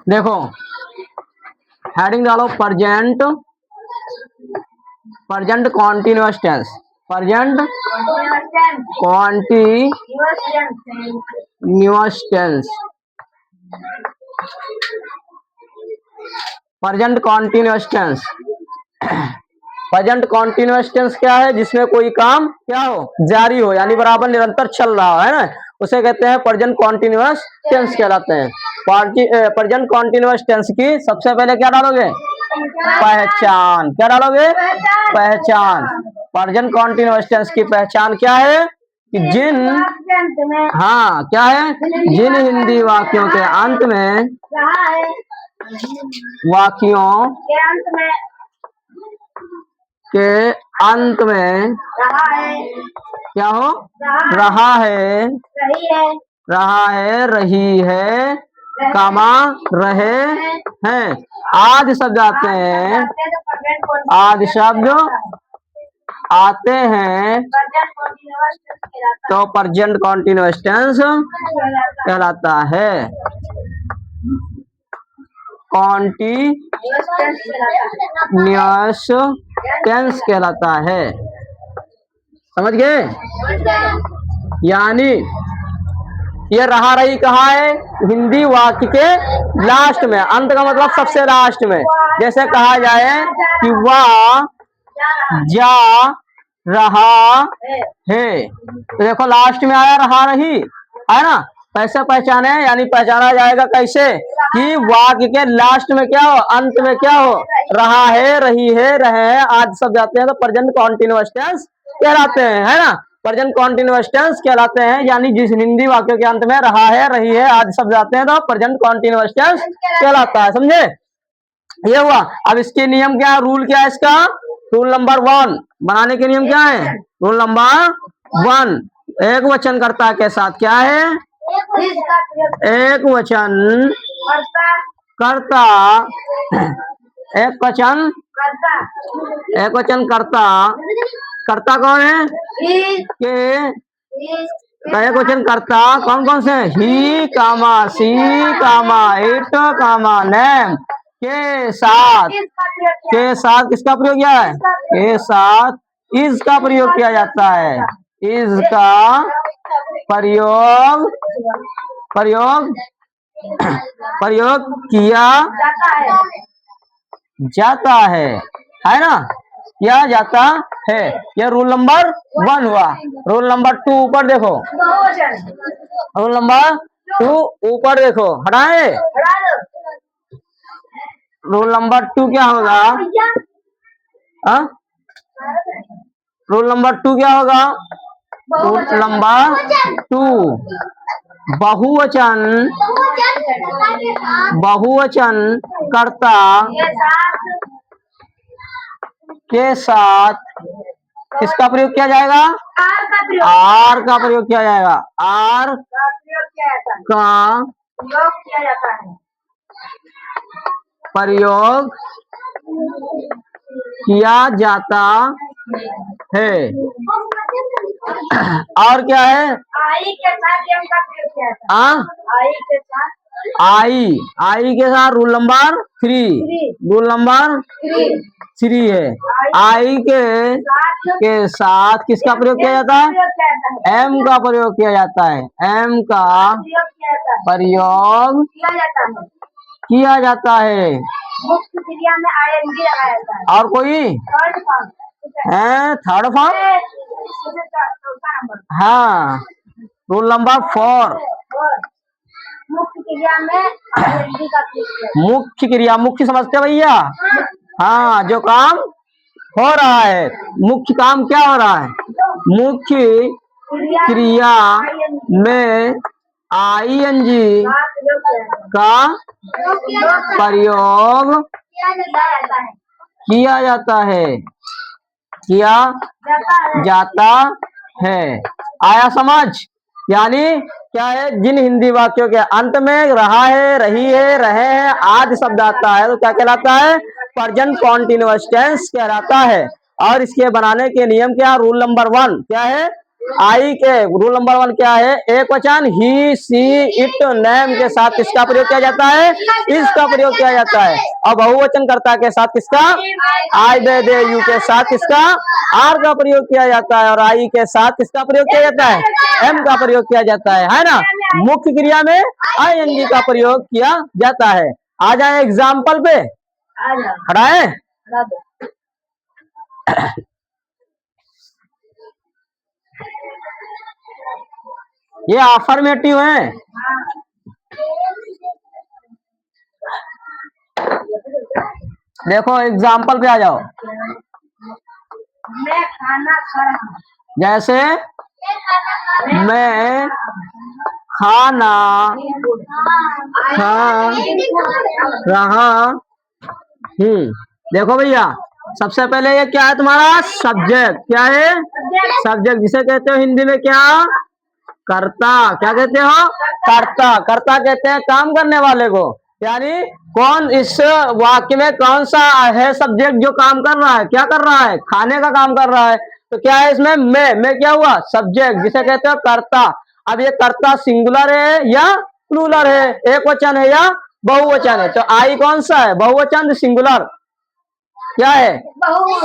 देखो हेडिंग डालो present continuous tense. Present continuous tense. Present continuous tense. Present continuous tense क्या है? जिसमें कोई काम क्या हो? जारी हो, यानी बराबर निरंतर चल रहा है ना, उसे कहते हैं प्रेजेंट कॉन्टिन्यूअस टेंस कहलाते हैं। प्रेजेंट कॉन्टिन्यूअस टेंस की सबसे पहले क्या डालोगे? पहचान। क्या डालोगे? पहचान। प्रेजेंट कॉन्टिन्यूअस टेंस की पहचान क्या है? कि जिन हाँ क्या है? जिन हिंदी वाक्यों के अंत में क्या हो? रहा है, रही है, कामा रहे हैं, आदि शब्द आते हैं, आदि शब्द आते हैं तो प्रेजेंट कॉन्टिन्यूअस टेंस कहलाता है। कॉन्टिन्यूअस टेंस कहलाता है। समझ गए? यानी ये रहा रही कहाँ है? हिंदी वाक्य के लास्ट में। अंत का मतलब सबसे लास्ट में। जैसे कहा जाए कि वह जा रहा है, तो देखो लास्ट में आया रहा रही, है ना। कैसे पहचाने? यानी पहचाना जाएगा कैसे? कि वाक्य के लास्ट में क्या हो? अंत में क्या हो? रहा है, रही है, रहे हैं आदि शब्द आते हैं तो प्रेजेंट कॉन्टिन्यूअस टेंस कहलाते हैं, है ना। प्रेजेंट कॉन्टिन्यूअस टेंस कहलाते हैं, यानी जिस हिंदी वाक्य के अंत में रहा है, रही है आदि शब्द आते हैं तो प्रेजेंट कॉन्टिन्यूअस टेंस कहलाता है। समझे? ये हुआ। अब इसके नियम क्या है? रूल क्या है इसका? रूल नंबर 1 बनाने के नियम क्या है? रूल नंबर 1 एक वचन कर्ता के साथ क्या है? एक वचन कर्ता, एक वचन कर्ता, कर्ता कौन है? के एक वचन कर्ता कौन कौन से? ही कामा, सी कामा, इट कामा, नेम के साथ किसका प्रयोग किया है? के साथ इज का प्रयोग किया जाता है। इज का प्रयोग किया जाता है ना, किया जाता है। यह रूल नंबर 1 हुआ। रूल नंबर 2 ऊपर देखो। रूल नंबर 2 ऊपर देखो, हटाए। रूल नंबर 2 क्या होगा? रूल नंबर 2 क्या होगा? रूल नंबर 2 बहुवचन कर्ता के साथ किसका प्रयोग किया जाएगा? आर का प्रयोग किया जाएगा। आर का प्रयोग किया जाता है। और क्या है? आई के साथ एम का प्रयोग किया जाता है। आई के साथ रूल नंबर 3 रूल नंबर 3 है। आई के साथ किसका प्रयोग किया जाता है? एम का प्रयोग किया जाता है। एम का प्रयोग किया जाता है। मुख्य क्रिया में आईएनजी लगाया जाता है। और कोई थर्ड फॉर्म? हाँ, रूल नंबर 4 मुख्य क्रिया में आईएनजी का मुख्य क्रिया, मुख्य समझते भैया? हाँ, जो काम हो रहा है, मुख्य काम क्या हो रहा है? मुख्य क्रिया में आईएनजी का प्रयोग किया जाता है। किया जाता है। आया समझ? यानी क्या है? जिन हिंदी वाक्यों के अंत में रहा है, रही है, रहे हैं आदि शब्द आता है तो क्या कहलाता है? प्रेजेंट कॉन्टिन्यूअस टेंस कहलाता है। और इसके बनाने के नियम क्या? रूल नंबर 1 क्या है? आई के रूल नंबर 1 क्या है? एक वचन ही, सी, इट, नेम के साथ किसका प्रयोग किया जाता है? इसका प्रयोग किया जाता है। और बहुवचन कर्ता के साथ किसका? आई, दे, यू के साथ किसका? आर का प्रयोग किया जाता है। और आई के साथ किसका प्रयोग किया जाता है? एम का प्रयोग किया जाता है ना। मुख्य क्रिया में आईएनजी का प्रयोग किया जाता है। आ जाए एग्जाम्पल पे, खड़ा है। ये अफर्मेटिव है। देखो एग्जाम्पल पे आ जाओ। मैं खाना खा रहा हूँ। जैसे मैं खाना खा रहा हूँ। देखो भैया, सबसे पहले ये क्या है तुम्हारा? सब्जेक्ट। क्या है? सब्जेक्ट, जिसे कहते हो हिंदी में क्या? कर्ता। क्या कहते हो? कर्ता। कर्ता कहते हैं काम करने वाले को। यानी कौन इस वाक्य में कौन सा है सब्जेक्ट जो काम कर रहा है? क्या कर रहा है? खाने का काम कर रहा है। तो क्या है इसमें? मैं क्या हुआ? सब्जेक्ट, जिसे कहते हो कर्ता। अब ये कर्ता सिंगुलर है या प्लूरल है? एक वचन है या बहुवचन है? तो आई कौन सा है? बहुवचन, सिंगुलर? क्या है?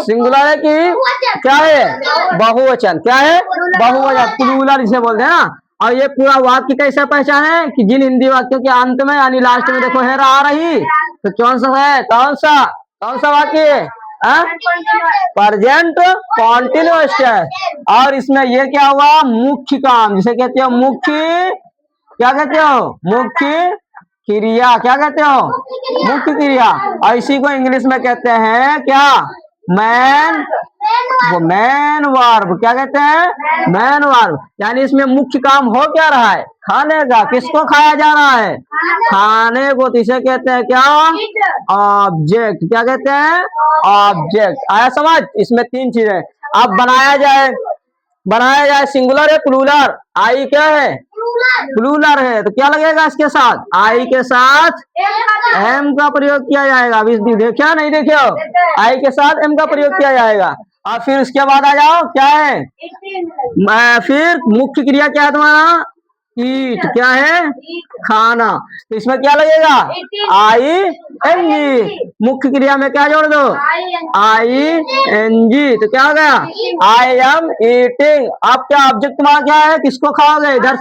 सिंगुलर है कि क्या है? बहुवचन। क्या है? बहुवचन, प्लूरल जिसे बोलते हैं ना। और ये पूरा वाक्य कैसे पहचान है? कि जिन हिंदी वाक्यों के अंत में यानी लास्ट में देखो है आ रही, तो कौन सा है? कौन सा वाक्य है? प्रेजेंट कॉन्टिन्यूअस है। और इसमें ये क्या हुआ? मुख्य काम, जिसे कहते हो मुख्य, क्या कहते हो? मुख्य क्रिया। क्या कहते हो? मुख्य क्रिया। और इसी को इंग्लिश में कहते हैं क्या? Man verb. क्या कहते हैं? Man verb. यानी इसमें मुख्य काम हो क्या रहा है? खाने का। किसको खाया जा रहा है? खाने को। तो इसे कहते हैं क्या? ऑब्जेक्ट। क्या कहते हैं? ऑब्जेक्ट। आया समझ? इसमें 3 चीजें। अब बनाया जाए सिंगुलर है प्लूरल? आई क्या है? प्लूरल है। तो क्या लगेगा इसके साथ? आई के साथ एम का प्रयोग किया जाएगा। अभी देखा नहीं देखो? आई के साथ एम का प्रयोग किया जाएगा। और फिर उसके बाद आ जाओ, क्या है? फिर मुख्य क्रिया क्या है तुम्हारा? ईट। क्या है? खाना। तो इसमें क्या लगेगा? I N G. मुख्य क्रिया में क्या जोड़ दो? I N G. तो क्या हो गया? I am eating. अब क्या ऑब्जेक्ट तुम्हारा क्या है? किसको खाओगे? इधर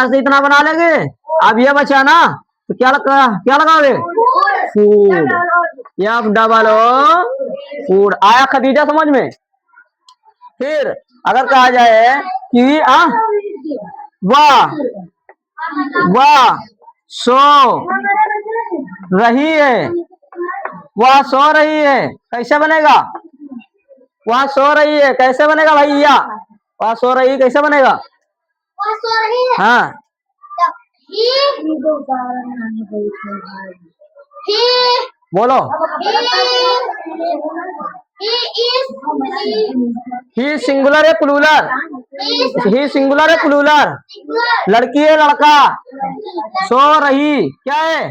से इतना बना लेंगे। अब ये बचा ना, तो क्या लगाओगे? Food. F double O food. आया खदीजा समझ में? फिर अगर कहा जाए कि वह सो रही है, वह सो रही है, कैसे बनेगा? वह सो रही है कैसे बनेगा भैया? वह सो रही कैसे बनेगा? हाँ, बोलो। ही सिंगुलर है प्लूरल? ही सिंगुलर है प्लूरल? लड़की है लड़का? सो रही क्या है?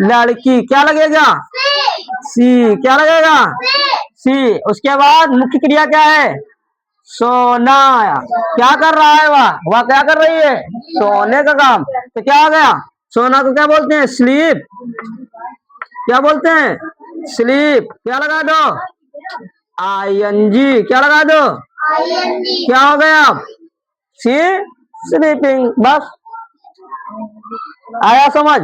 लड़की। क्या लगेगा? सी। क्या लगेगा? सी। उसके बाद मुख्य क्रिया क्या है? सोना। क्या कर रहा है? वह क्या कर रही है? सोने का काम। तो क्या हो गया? सोना को क्या बोलते हैं? स्लीप। क्या बोलते हैं? स्लीप। क्या लगा दो? आईएनजी। क्या लगा दो? क्या हो गया? सी स्लीपिंग। बस। आया समझ?